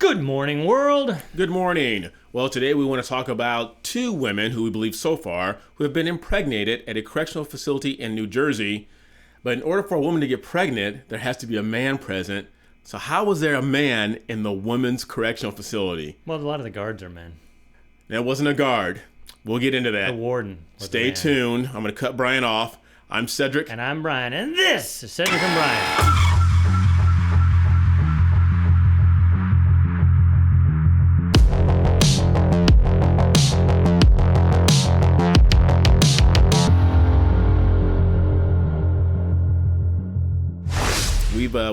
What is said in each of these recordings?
Good morning, world. Good morning. Well, today we want to talk about two women who we believe so far who have been impregnated at a correctional facility in New Jersey. But in order for a woman to get pregnant, there has to be a man present. So how was there a man in the women's correctional facility? Well, a lot of the guards are men. That wasn't a guard. We'll get into that. The warden. Stay tuned. I'm going to cut Brian off. I'm Cedric. And I'm Brian. And this is Cedric and Brian.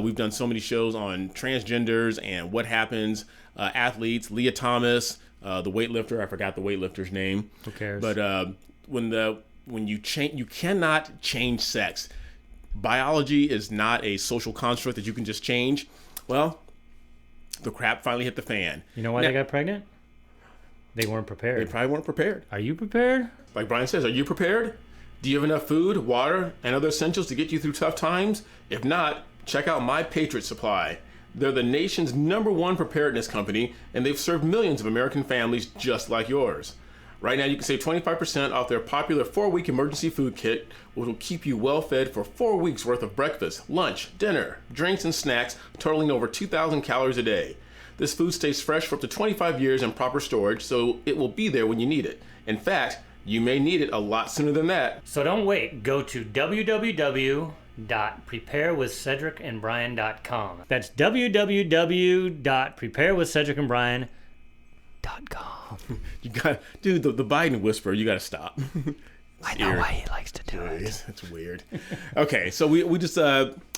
We've done so many shows on transgenders and what happens. Athletes, Leah Thomas, the weightlifter. I forgot the weightlifter's name. Who cares? But when you change, you cannot change sex. Biology is not a social construct that you can just change. Well, the crap finally hit the fan. You know why they got pregnant? They weren't prepared. They probably weren't prepared. Are you prepared? Like Brian says, are you prepared? Do you have enough food, water, and other essentials to get you through tough times? If not, check out My Patriot Supply. They're the nation's #1 preparedness company, and they've served millions of American families just like yours. Right now, you can save 25% off their popular 4-week emergency food kit, which will keep you well fed for 4 weeks worth of breakfast, lunch, dinner, drinks, and snacks, totaling over 2,000 calories a day. This food stays fresh for up to 25 years in proper storage, so it will be there when you need it. In fact, you may need it a lot sooner than that. So don't wait. Go to www.preparewithcedricandbrian.com. That's www.preparewithcedricandbrian.com. You got, dude, the Biden whisper, you got to stop. I know why he likes to do it. That's weird. Okay, so we just,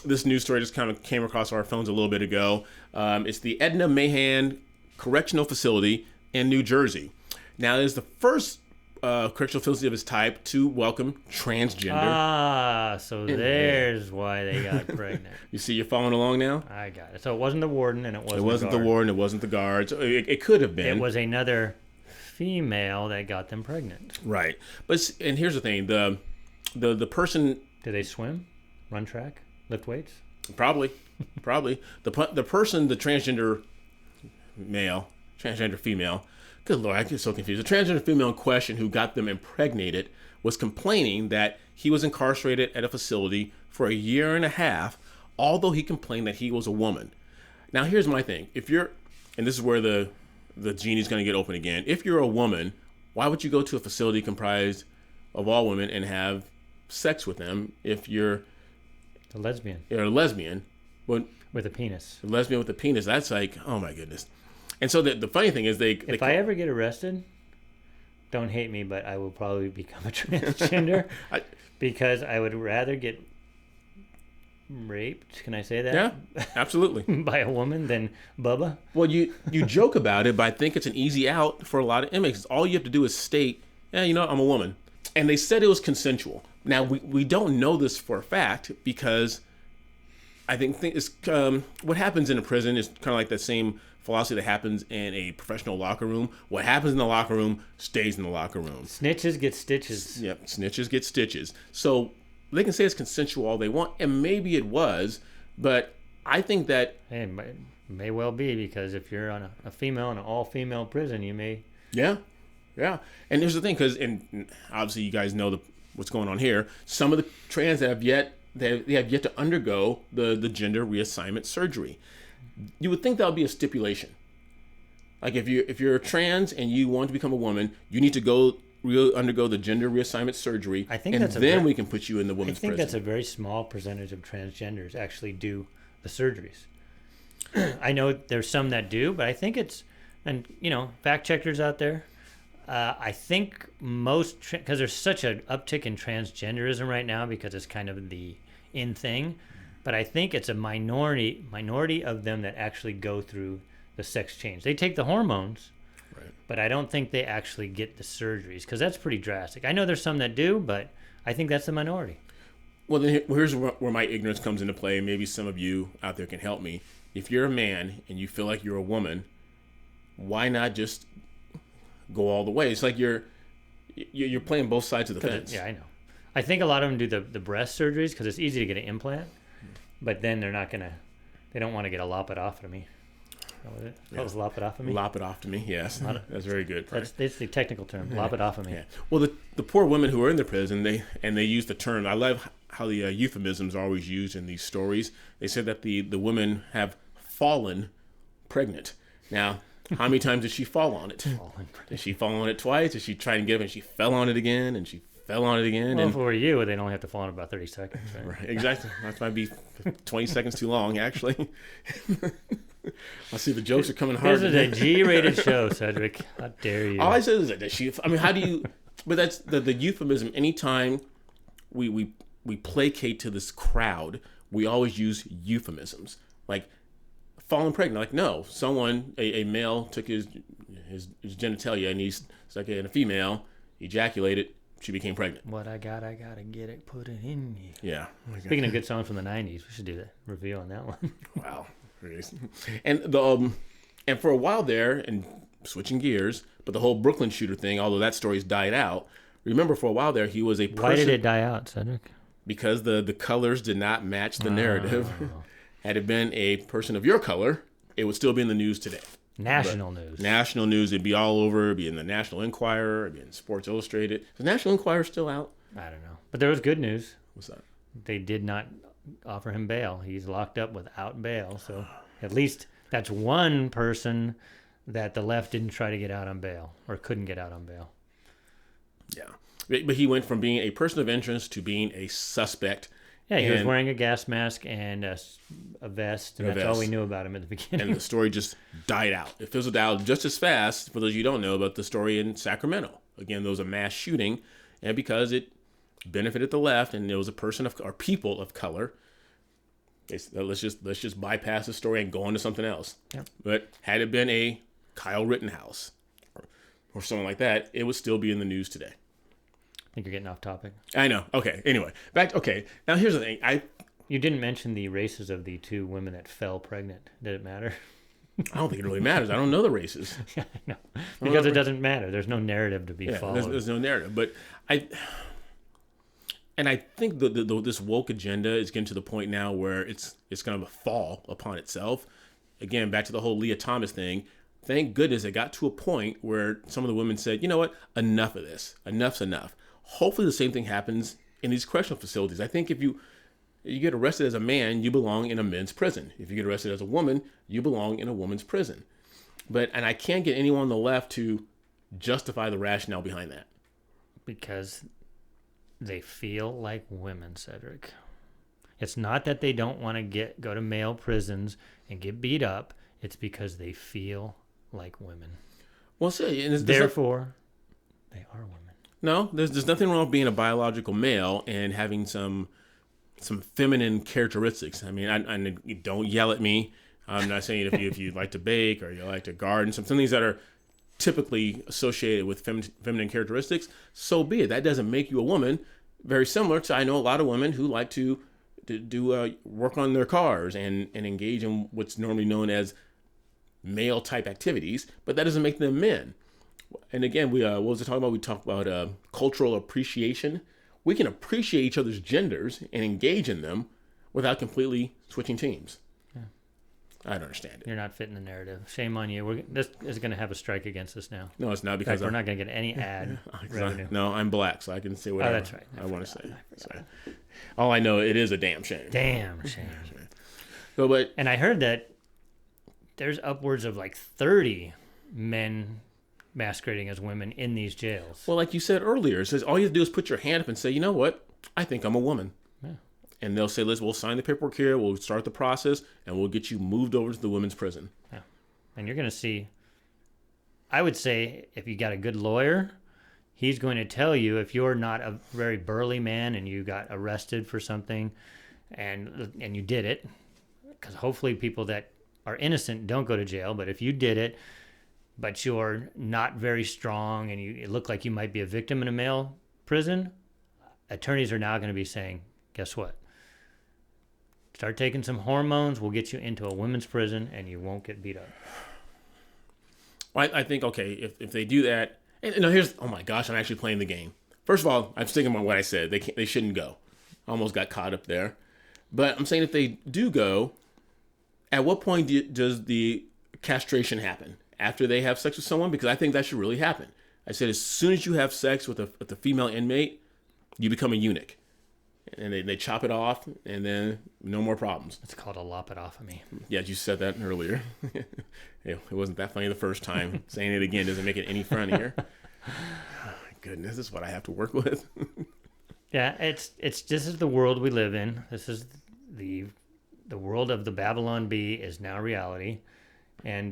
this news story just kind of came across our phones a little bit ago. It's the Edna Mahan Correctional Facility in New Jersey. Now, it is the first correctional facility of its type to welcome transgender. So there's why they got pregnant. You see, you're following along now? I got it. So it wasn't the warden, and it wasn't the warden, it wasn't the guards. It could have been. It was another female that got them pregnant. Right. And here's the thing. The person... Do they swim? Run track? Lift weights? Probably. The person, the transgender male, transgender female... Good Lord, I get so confused. The transgender female in question who got them impregnated was complaining that he was incarcerated at a facility for a year and a half, although he complained that he was a woman. Now, here's my thing. If you're, and this is where the genie's going to get open again. If you're a woman, why would you go to a facility comprised of all women and have sex with them if you're a lesbian? You're a lesbian. Well, with a penis. A lesbian with a penis. That's like, oh my goodness. And so the funny thing is if I ever get arrested, don't hate me, but I will probably become a transgender because I would rather get raped. Can I say that? Yeah, absolutely. By a woman than Bubba. Well, you joke about it, but I think it's an easy out for a lot of inmates. All you have to do is state, yeah, you know, I'm a woman. And they said it was consensual. Now, we don't know this for a fact because I think it's, what happens in a prison is kind of like that same philosophy that happens in a professional locker room. What happens in the locker room stays in the locker room. Snitches get stitches. Yep, snitches get stitches. So they can say it's consensual all they want, and maybe it was, but I think that... Hey, it may well be, because if you're on a female in an all-female prison, you may... Yeah. And here's the thing, because obviously you guys know what's going on here. Some of the trans that have yet to undergo the gender reassignment surgery. You would think that would be a stipulation. Like if you're trans and you want to become a woman, you need to undergo the gender reassignment surgery. I think we can put you in the women's prison. I think that's a very small percentage of transgenders actually do the surgeries. I know there's some that do, but I think it's, and fact checkers out there. I think most, because there's such an uptick in transgenderism right now because it's kind of the in thing. But I think it's a minority of them that actually go through the sex change. They take the hormones, right, but I don't think they actually get the surgeries because that's pretty drastic. I know there's some that do, but I think that's the minority. Well, then here's where my ignorance comes into play. Maybe some of you out there can help me. If you're a man and you feel like you're a woman, why not just go all the way? It's like you're playing both sides of the fence. Yeah, I know. I think a lot of them do the breast surgeries because it's easy to get an implant, but then they don't want to get a lobotomy. That was it. That was lopedotomy. Lopedotomy, yes. That's very good. That's the technical term, lopedotomy. Yeah. Well, the poor women who were in the prison, they use the term. I love how the euphemisms are always used in these stories. They said that the women have fallen pregnant. Now, how many times did she fall on it? Did she fall on it twice? Did she try and get it and she fell on it again and she fell on it again? Well, and if it were you, they'd only have to fall on about 30 seconds, right? Right, exactly. That might be 20 seconds too long, actually. I see the jokes are coming hard. This is a G-rated show, Cedric. How dare you? All I said is that how do you... But that's the euphemism. Anytime we placate to this crowd, we always use euphemisms. Like, fallen pregnant. Like, no, someone, a male took his genitalia and he's stuck it in a female, ejaculated, she became pregnant. What I gotta get it, put it in you. Yeah. Speaking of good songs from the 90s, we should do that reveal on that one. Wow. And and for a while there, and switching gears, but the whole Brooklyn shooter thing, although that story's died out, remember for a while there he was a person. Why did it die out, Cedric? Because the colors did not match the narrative. Had it been a person of your color, it would still be in the news today. National news. National news, it'd be all over. It'd be in the National Enquirer, it'd be in Sports Illustrated. Is the National Enquirer still out? I don't know. But there was good news. What's that? They did not offer him bail. He's locked up without bail. So at least that's one person that the left didn't try to get out on bail or couldn't get out on bail. Yeah. But he went from being a person of interest to being a suspect. Yeah, he was wearing a gas mask and a vest, and that's all we knew about him at the beginning. And the story just died out. It fizzled out just as fast, for those of you who don't know, about the story in Sacramento. Again, there was a mass shooting, and because it benefited the left, and there was a person or people of color, they said, let's just bypass the story and go on to something else. Yep. But had it been a Kyle Rittenhouse or someone like that, it would still be in the news today. I think you're getting off topic. I know. Okay. Anyway, now here's the thing. You didn't mention the races of the two women that fell pregnant. Did it matter? I don't think it really matters. I don't know the races. Yeah, I know. Because it doesn't matter. There's no narrative to be followed. There's no narrative. But I think this woke agenda is getting to the point now where it's going to fall upon itself. Again, back to the whole Leah Thomas thing. Thank goodness it got to a point where some of the women said, you know what? Enough of this. Enough's enough. Hopefully the same thing happens in these correctional facilities. I think if you get arrested as a man, you belong in a men's prison. If you get arrested as a woman, you belong in a woman's prison. And I can't get anyone on the left to justify the rationale behind that. Because they feel like women, Cedric. It's not that they don't want to go to male prisons and get beat up. It's because they feel like women. Well, therefore, they are women. No, there's nothing wrong with being a biological male and having some feminine characteristics. I mean, I don't yell at me. I'm not saying if you like to bake or you like to garden, some things that are typically associated with feminine characteristics, so be it. That doesn't make you a woman. Very similar to, I know a lot of women who like to do work on their cars and engage in what's normally known as male type activities, but that doesn't make them men. And again, what was it talking about? We talked about cultural appreciation. We can appreciate each other's genders and engage in them without completely switching teams. Yeah. I don't understand it. You're not fitting the narrative. Shame on you. This is going to have a strike against us now. No, it's not, because we're not going to get any ad revenue. No, I'm black, so I can say whatever that's right. I want to say. So, all I know, it is a damn shame. Damn shame. And I heard that there's upwards of like 30 men masquerading as women in these jails. Well, like you said earlier, it says all you have to do is put your hand up and say, you know what? I think I'm a woman. Yeah. And they'll say, we'll sign the paperwork here, we'll start the process, and we'll get you moved over to the women's prison. Yeah. And you're going to see, I would say, if you got a good lawyer, he's going to tell you if you're not a very burly man and you got arrested for something and you did it, because hopefully people that are innocent don't go to jail, but if you did it, but you're not very strong and you look like you might be a victim in a male prison, attorneys are now going to be saying, guess what? Start taking some hormones, we'll get you into a women's prison and you won't get beat up. Well, I think, okay, if they do that, and here's, oh my gosh, I'm actually playing the game. First of all, I'm sticking by what I said. They shouldn't go. I almost got caught up there. But I'm saying if they do go, at what point does the castration happen after they have sex with someone? Because I think that should really happen. I said, as soon as you have sex with a female inmate, you become a eunuch. And they chop it off, and then no more problems. It's called a lopedotomy. Yeah, you said that earlier. It wasn't that funny the first time. Saying it again doesn't make it any funnier. Oh, my goodness, this is what I have to work with. Yeah, it's this is the world we live in. This is the world of the Babylon Bee is now reality. And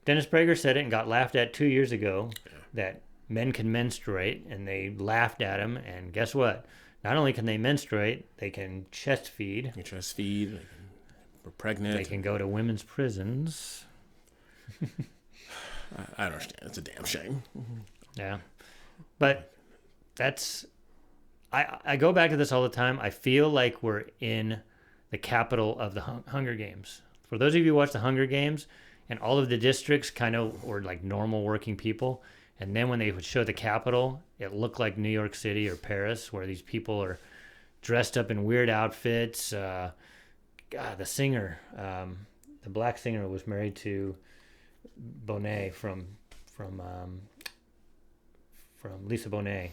Dennis Prager said it and got laughed at 2 years ago that men can menstruate, and they laughed at him. And guess what? Not only can they menstruate, they can chest feed. They can chest feed. They can, we're pregnant. They can go to women's prisons. I don't understand. It's a damn shame. Yeah. But that's... I go back to this all the time. I feel like we're in the capital of the Hunger Games. For those of you who watch the Hunger Games, and all of the districts kind of were like normal working people, and then when they would show the Capitol, it looked like New York City or Paris, where these people are dressed up in weird outfits. God, the singer, the black singer, was married to Bonet from Lisa Bonet.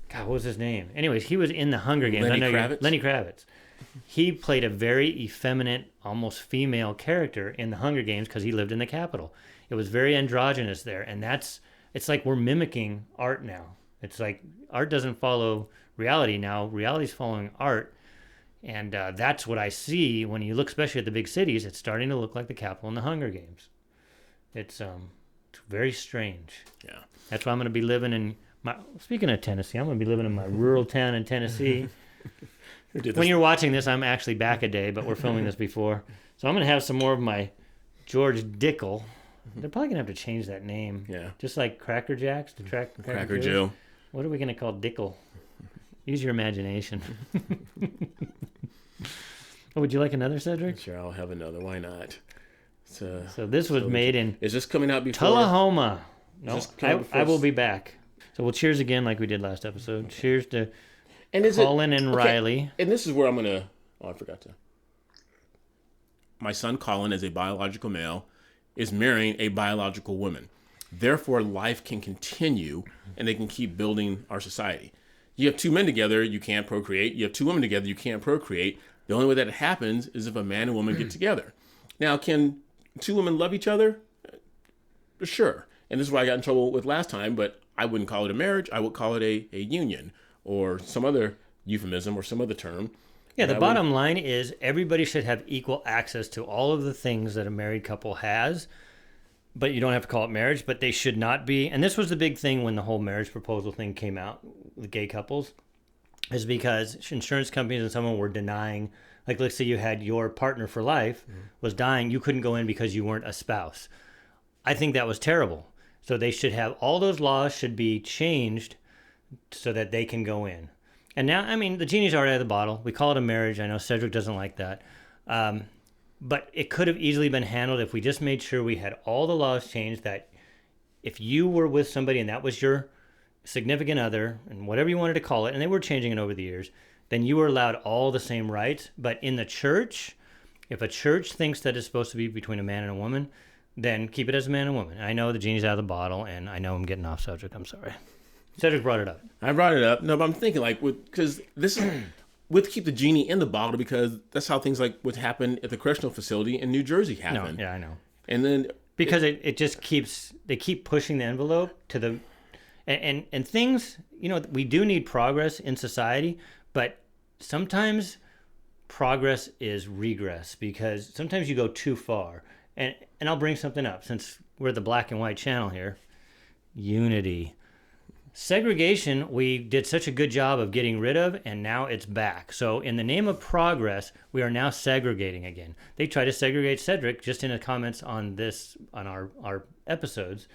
God, what was his name? Anyways, he was in the Hunger Games. Lenny Kravitz. He played a very effeminate, almost female character in the Hunger Games because he lived in the Capitol. It was very androgynous there, and it's like we're mimicking art now. It's like art doesn't follow reality now. Reality's following art. And that's what I see when you look, especially at the big cities. It's starting to look like the Capitol and the Hunger Games. It's very strange. Yeah. That's why I'm going to be living in speaking of Tennessee, I'm going to be living in my rural town in Tennessee. When you're watching this, I'm actually back a day, but we're filming this before. So I'm going to have some more of my George Dickel. They're probably going to have to change that name. Yeah. Just like Cracker Jacks to Cracker Joe. What are we going to call Dickel? Use your imagination. Oh, would you like another, Cedric? Sure, I'll have another. Why not? So this was made in... Is this coming out before? Tullahoma. No, I will be back. So we'll cheers again like we did last episode. Cheers to Colin and Riley. And this is where I'm going to... Oh, I forgot to... My son Colin, as a biological male, is marrying a biological woman. Therefore, life can continue, and they can keep building our society. You have two men together, you can't procreate. You have two women together, you can't procreate. The only way that it happens is if a man and woman get together. Now, can two women love each other? Sure. And this is why I got in trouble with last time, but I wouldn't call it a marriage. I would call it a union or some other euphemism or some other term. Yeah, the bottom line is everybody should have equal access to all of the things that a married couple has, but you don't have to call it marriage, but they should not be. And this was the big thing when the whole marriage proposal thing came out with gay couples, is because insurance companies and someone were denying, like let's say you had your partner for life was dying, you couldn't go in because you weren't a spouse. I think that was terrible. So they should have, all those laws should be changed so that they can go in. And now, I mean, the genie's already out of the bottle. We call it a marriage. I know Cedric doesn't like that. But it could have easily been handled if we just made sure we had all the laws changed, that if you were with somebody and that was your significant other, and whatever you wanted to call it, and they were changing it over the years, then you were allowed all the same rights. But in the church, if a church thinks that it's supposed to be between a man and a woman, then keep it as a man and woman. I know the genie's out of the bottle, and I know I'm getting off subject. I'm sorry. Cedric brought it up. I brought it up. No, but I'm thinking because this is with keep the genie in the bottle, because that's how things like what happened at the correctional facility in New Jersey happened. No, yeah, I know. And then because it just keeps, they keep pushing the envelope to the, and things, you know, we do need progress in society, but sometimes progress is regress, because sometimes you go too far. And I'll bring something up since we're the black and white channel here. Unity. Segregation, we did such a good job of getting rid of, and now it's back. So in the name of progress, we are now segregating again. They try to segregate Cedric just in the comments on this, on our episodes.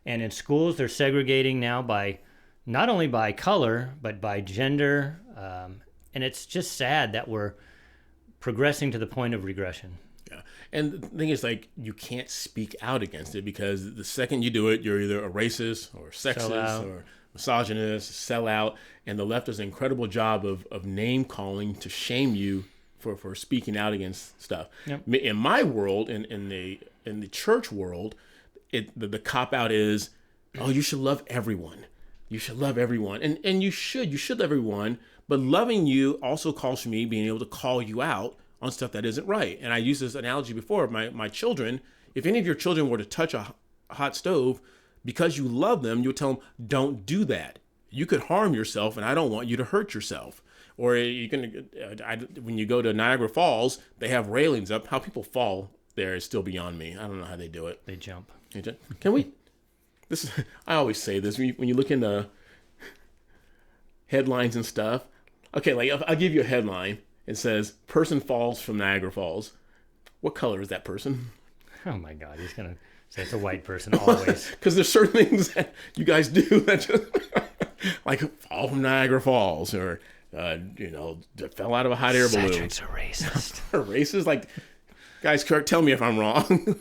And in schools, they're segregating now by, not only by color, but by gender. And it's just sad that we're progressing to the point of regression. Yeah. And the thing is, like, you can't speak out against it, because the second you do it, you're either a racist or sexist or misogynist, sellout. And the left does an incredible job of name calling to shame you for speaking out against stuff. Yep. In my world, in the church world, the cop out is, oh, you should love everyone. You should love everyone, and you should love everyone. But loving you also calls for me being able to call you out on stuff that isn't right. And I used this analogy before. My children, if any of your children were to touch a hot stove, because you love them, you would tell them, don't do that. You could harm yourself, and I don't want you to hurt yourself. Or you can, when you go to Niagara Falls, they have railings up. How people fall there is still beyond me. I don't know how they do it. They jump. Can we? This is, I always say this when you look into headlines and stuff. Okay, like I'll give you a headline. It says, person falls from Niagara Falls. What color is that person? Oh my God, he's going to say it's a white person always. Because there's certain things that you guys do that just, like fall from Niagara Falls, or, fell out of a hot air balloon. Cedric's a racist. A racist? Like, guys, Kirk, tell me if I'm wrong.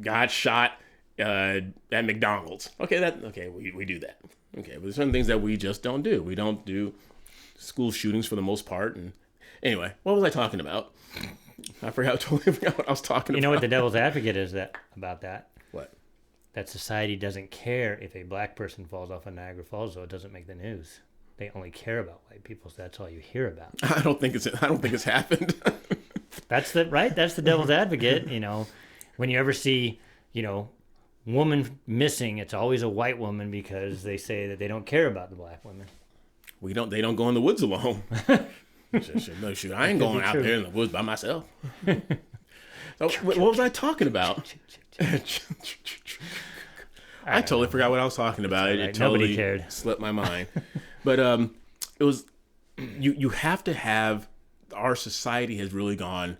Got shot at McDonald's. Okay, we do that. Okay, but there's certain things that we just don't do. We don't do school shootings for the most part. And anyway, what was I talking about? I totally forgot what I was talking about. You know what the devil's advocate is about that? What? That society doesn't care if a black person falls off of Niagara Falls, so it doesn't make the news. They only care about white people, so that's all you hear about. I don't think it's happened. That's the devil's advocate. When you ever see, woman missing, it's always a white woman because they say that they don't care about the black women. They don't go in the woods alone. No, shoot, I ain't going out there in the woods by myself. So, what was I talking about? I totally forgot what I was talking about. It totally Nobody cared. Slipped my mind. But it was you have to have, our society has really gone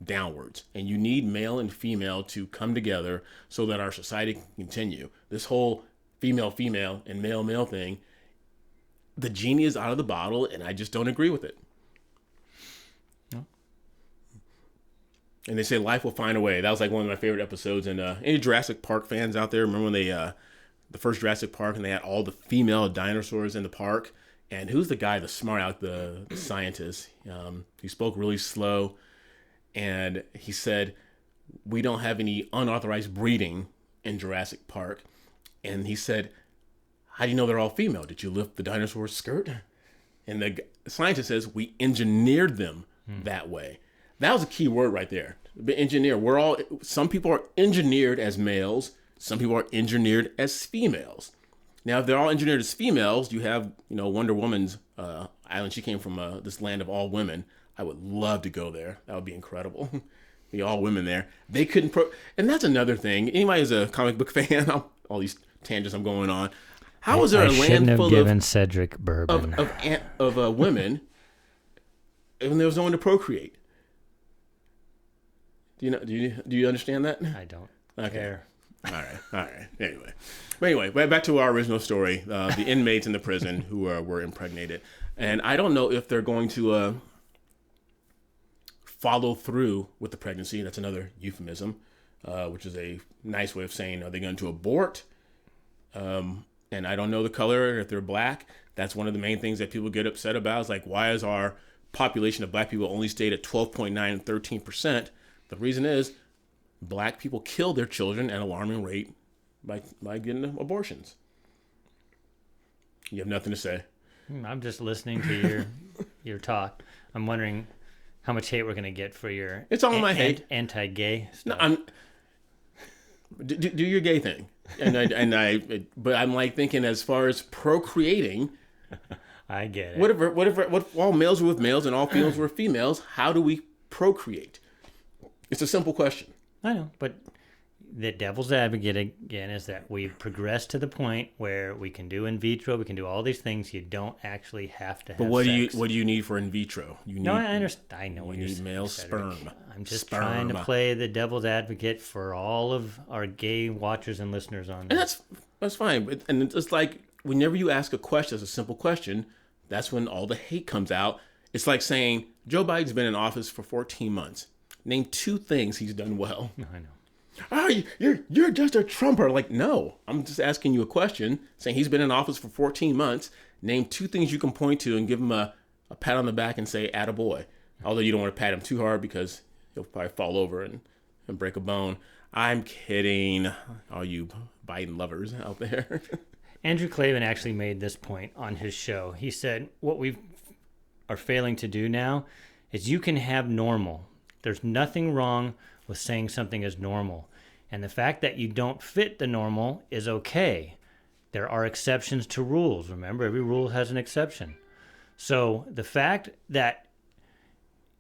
downwards, and you need male and female to come together so that our society can continue. This whole female and male thing, the genie is out of the bottle, and I just don't agree with it. No. And they say life will find a way. That was like one of my favorite episodes. And any Jurassic Park fans out there, remember when they the first Jurassic Park, and they had all the female dinosaurs in the park? And who's the guy, the smart the scientist? He spoke really slow, and he said, we don't have any unauthorized breeding in Jurassic Park. And he said, how do you know they're all female? Did you lift the dinosaur's skirt? And the scientist says, we engineered them that way. That was a key word right there. Engineer. Some people are engineered as males. Some people are engineered as females. Now, if they're all engineered as females, you have, Wonder Woman's island. She came from this land of all women. I would love to go there. That would be incredible. Be all women there. They couldn't and that's another thing. Anybody who's a comic book fan, all these tangents I'm going on. How is there a land full given Cedric bourbon of women when there was no one to procreate? Do you understand that? I don't care. All right. Anyway, back to our original story. The inmates in the prison who were impregnated, and I don't know if they're going to follow through with the pregnancy. That's another euphemism, which is a nice way of saying, are they going to abort? And I don't know the color, if they're black. That's one of the main things that people get upset about. Is like, why is our population of black people only stayed at 12.9 and 13%? The reason is black people kill their children at an alarming rate by getting abortions. You have nothing to say. I'm just listening to your talk. I'm wondering how much hate we're going to get for your it's all my hate anti-gay stuff. No, do your gay thing. But I'm like thinking as far as procreating. I get it. What all males were with males and all females were females. How do we procreate? It's a simple question. I know, but the devil's advocate again is that we've progressed to the point where we can do in vitro, we can do all these things. You don't actually have to have sex. What do you need for in vitro? I understand. I know what you need male sperm. I'm just trying to play the devil's advocate for all of our gay watchers and listeners on this. And that's fine. And it's like whenever you ask a question, it's a simple question, that's when all the hate comes out. It's like saying Joe Biden's been in office for 14 months. Name 2 things he's done well. I know. Oh, you're just a Trumper. Like, no, I'm just asking you a question, saying he's been in office for 14 months. Name 2 things you can point to and give him a a pat on the back and say, attaboy. Although you don't want to pat him too hard because he'll probably fall over and break a bone. I'm kidding, all you Biden lovers out there. Andrew Klavan actually made this point on his show. He said, what we are failing to do now is you can have normal. There's nothing wrong with saying something is normal. And the fact that you don't fit the normal is okay. There are exceptions to rules. Remember, every rule has an exception. So the fact that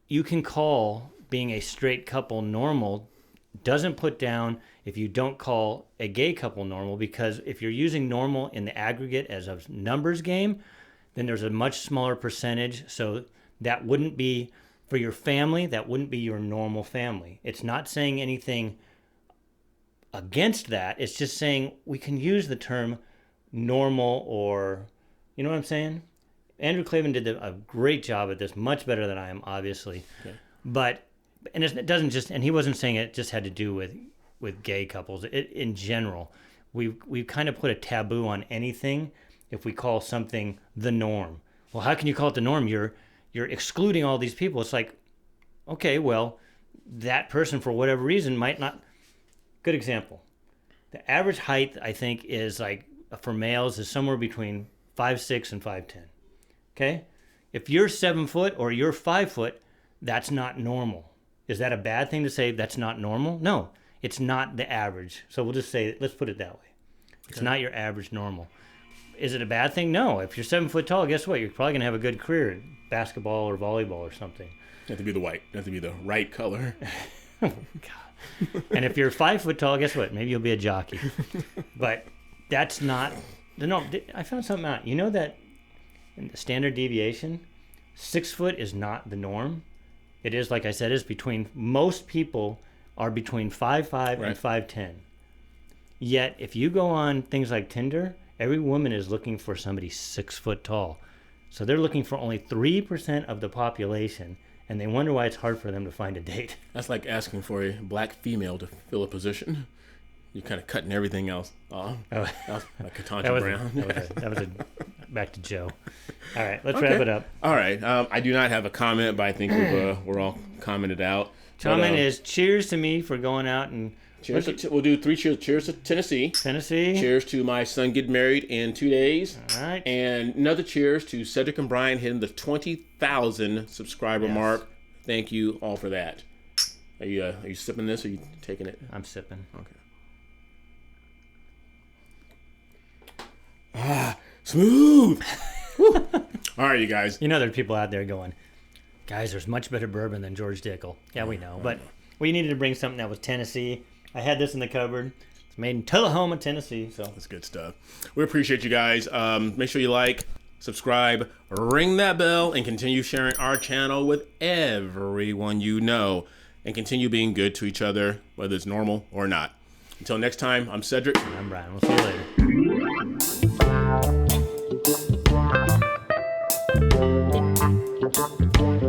you can call being a straight couple normal doesn't put down if you don't call a gay couple normal, because if you're using normal in the aggregate as a numbers game, then there's a much smaller percentage. So that wouldn't be, for your family, that wouldn't be your normal family. It's not saying anything against that. It's just saying we can use the term normal, or, you know what I'm saying? Andrew Klavan did a great job at this, much better than I am, obviously. Okay. But, and it doesn't just, and he wasn't saying it just had to do with gay couples. In general, we've kind of put a taboo on anything if we call something the norm. Well, how can you call it the norm? You're excluding all these people. It's like, okay, well, that person for whatever reason might not. Good example. The average height, I think, is like, for males, is somewhere between 5'6" and 5'10". Okay? If you're 7 foot or you're 5 foot, that's not normal. Is that a bad thing to say that's not normal? No, it's not the average. So we'll just say, let's put it that way. It's not your average normal. Is it a bad thing? No. If you're 7 foot tall, guess what? You're probably going to have a good career in basketball or volleyball or something. You have to be the white. You have to be the right color. Oh, God. And if you're 5 foot tall, guess what? Maybe you'll be a jockey. But that's not the norm. I found something out. You know that in the standard deviation, 6 foot is not the norm. It is, like I said, is between, most people are between 5'5" and 5'10". Yet, if you go on things like Tinder, every woman is looking for somebody 6 foot tall. So they're looking for only 3% of the population, and they wonder why it's hard for them to find a date. That's like asking for a black female to fill a position. You're kind of cutting everything else off. Oh. Like Ketanji Brown. That was a back to Joe. All right, let's wrap it up. All right. I do not have a comment, but I think we're all commented out. Comment is cheers to me for going out and... Cheers. We'll do 3 cheers. Cheers to Tennessee. Tennessee. Cheers to my son getting married in 2 days. All right. And another cheers to Cedric and Brian hitting the 20,000 subscriber mark. Thank you all for that. Are you sipping this or are you taking it? I'm sipping. Okay. Ah, smooth. All right, you guys. You know there are people out there going, guys, there's much better bourbon than George Dickel. Yeah, we know. But we needed to bring something that was Tennessee. I had this in the cupboard. It's made in Tullahoma, Tennessee. So that's good stuff. We appreciate you guys. Make sure you like, subscribe, ring that bell, and continue sharing our channel with everyone you know. And continue being good to each other, whether it's normal or not. Until next time, I'm Cedric. And I'm Brian. We'll see you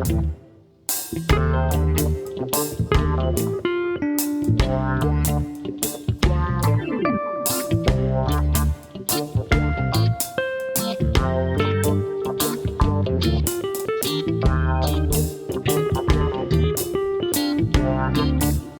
later.